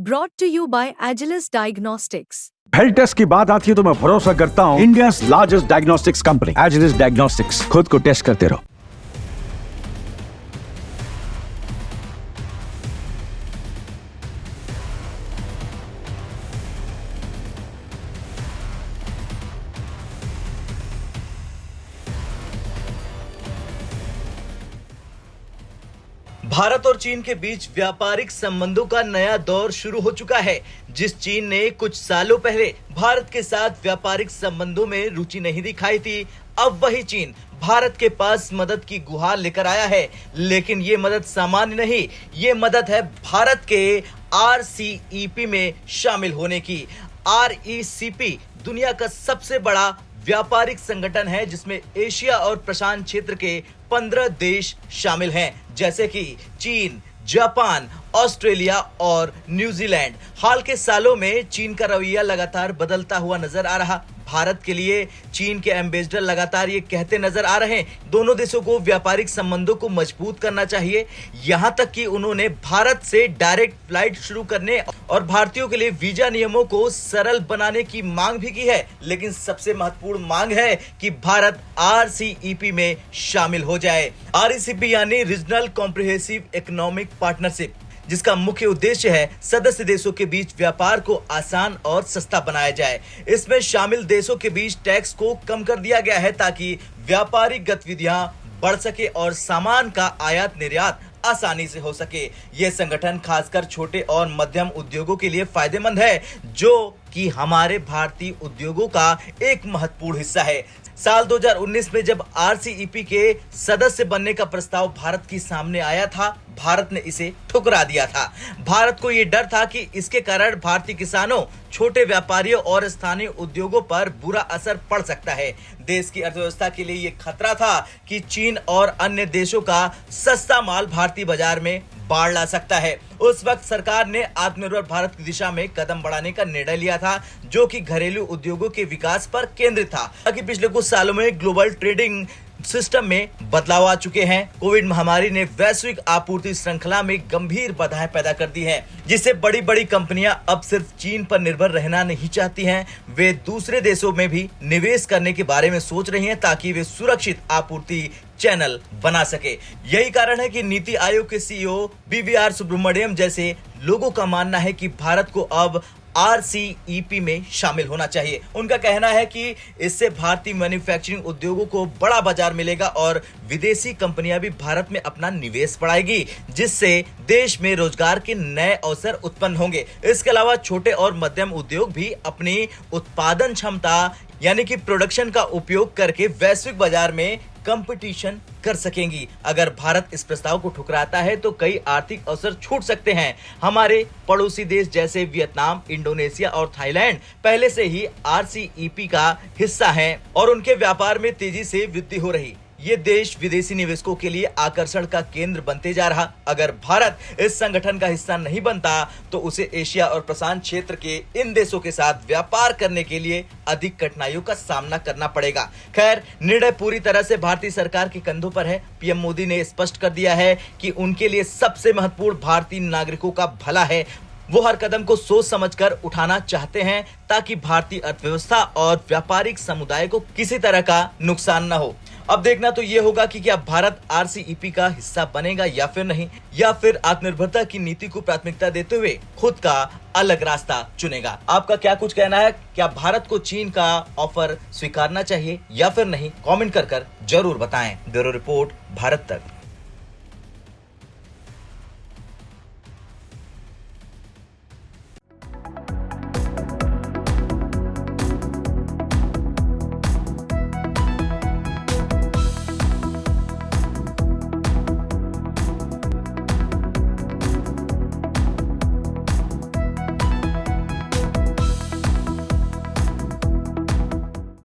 Brought to you by Agilus Diagnostics. Health test की बात आती है तो मैं भरोसा करता हूँ India's largest diagnostics company Agilus diagnostics. खुद को टेस्ट करते रहो। भारत और चीन के बीच व्यापारिक संबंधों का नया दौर शुरू हो चुका है। जिस चीन ने कुछ सालों पहले भारत के साथ व्यापारिक संबंधों में रुचि नहीं दिखाई थी, अब वही चीन भारत के पास मदद की गुहार लेकर आया है। लेकिन ये मदद सामान्य नहीं, ये मदद है भारत के RCEP में शामिल होने की। RCEP दुनिया का सबसे बड़ा व्यापारिक संगठन है जिसमें एशिया और प्रशांत क्षेत्र के 15 देश शामिल हैं, जैसे कि चीन, जापान, ऑस्ट्रेलिया और न्यूजीलैंड। हाल के सालों में चीन का रवैया लगातार बदलता हुआ नजर आ रहा। भारत के लिए चीन के एम्बेसडर लगातार ये कहते नजर आ रहे हैं दोनों देशों को व्यापारिक संबंधों को मजबूत करना चाहिए। यहां तक कि उन्होंने भारत से डायरेक्ट फ्लाइट शुरू करने और भारतीयों के लिए वीजा नियमों को सरल बनाने की मांग भी की है। लेकिन सबसे महत्वपूर्ण मांग है कि भारत RCEP में शामिल हो जाए। RCEP यानी रीजनल कॉम्प्रिहेंसिव इकोनॉमिक पार्टनरशिप, जिसका मुख्य उद्देश्य है सदस्य देशों के बीच व्यापार को आसान और सस्ता बनाया जाए। इसमें शामिल देशों के बीच टैक्स को कम कर दिया गया है ताकि व्यापारिक गतिविधियां बढ़ सके और सामान का आयात निर्यात आसानी से हो सके। यह संगठन खासकर छोटे और मध्यम उद्योगों के लिए फायदेमंद है, जो कि हमारे भारतीय उद्योगों का एक महत्वपूर्ण हिस्सा है। साल 2019 में जब RCEP के सदस्य बनने का प्रस्ताव भारत के सामने आया था, भारत ने इसे ठुकरा दिया था। भारत को यह डर था कि इसके कारण भारतीय किसानों, छोटे व्यापारियों और स्थानीय उद्योगों पर बुरा असर पड़ सकता है। देश की अर्थव्यवस्था के लिए यह खतरा था कि चीन और अन्य देशों का सस्ता माल भारतीय बाजार में बाढ़ ला सकता है। उस वक्त सरकार ने आत्मनिर्भर भारत की दिशा में कदम बढ़ाने का निर्णय लिया था, जो कि घरेलू उद्योगों के विकास पर केंद्रित था। ताकि पिछले कुछ सालों में ग्लोबल ट्रेडिंग सिस्टम में बदलाव आ चुके हैं। कोविड महामारी ने वैश्विक आपूर्ति श्रृंखला में गंभीर बाधाएं पैदा कर दी हैं, जिससे बड़ी बड़ी कंपनियां अब सिर्फ चीन पर निर्भर रहना नहीं चाहती हैं। वे दूसरे देशों में भी निवेश करने के बारे में सोच रही हैं ताकि वे सुरक्षित आपूर्ति चैनल बना सके। यही कारण है कि नीति आयोग के CEO BVR सुब्रमण्यम जैसे लोगों का मानना है कि भारत को अब RCEP में शामिल होना चाहिए। उनका कहना है कि इससे भारतीय मैन्युफैक्चरिंग उद्योगों को बड़ा बाजार मिलेगा और विदेशी कंपनियां भी भारत में अपना निवेश बढ़ाएगी, जिससे देश में रोजगार के नए अवसर उत्पन्न होंगे। इसके अलावा छोटे और मध्यम उद्योग भी अपनी उत्पादन क्षमता यानी कि प्रोडक्शन का उपयोग करके वैश्विक बाजार में कंपटीशन कर सकेंगी। अगर भारत इस प्रस्ताव को ठुकराता है तो कई आर्थिक अवसर छूट सकते हैं। हमारे पड़ोसी देश जैसे वियतनाम, इंडोनेशिया और थाईलैंड पहले से ही RCEP का हिस्सा हैं और उनके व्यापार में तेजी से वृद्धि हो रही। ये देश विदेशी निवेशकों के लिए आकर्षण का केंद्र बनते जा रहा। अगर भारत इस संगठन का हिस्सा नहीं बनता तो उसे एशिया और प्रशांत क्षेत्र के इन देशों के साथ व्यापार करने के लिए अधिक कठिनाइयों का सामना करना पड़ेगा। खैर, निर्णय पूरी तरह से भारतीय सरकार के कंधों पर है। PM मोदी ने स्पष्ट कर दिया है कि उनके लिए सबसे महत्वपूर्ण भारतीय नागरिकों का भला है। वो हर कदम को सोच समझकर उठाना चाहते हैं ताकि भारतीय अर्थव्यवस्था और व्यापारिक समुदाय को किसी तरह का नुकसान न हो। अब देखना तो ये होगा कि क्या भारत RCEP का हिस्सा बनेगा या फिर नहीं, या फिर आत्मनिर्भरता की नीति को प्राथमिकता देते हुए खुद का अलग रास्ता चुनेगा। आपका क्या कुछ कहना है? क्या भारत को चीन का ऑफर स्वीकारना चाहिए या फिर नहीं? कमेंट कर जरूर बताएं। ब्यूरो रिपोर्ट, भारत तक।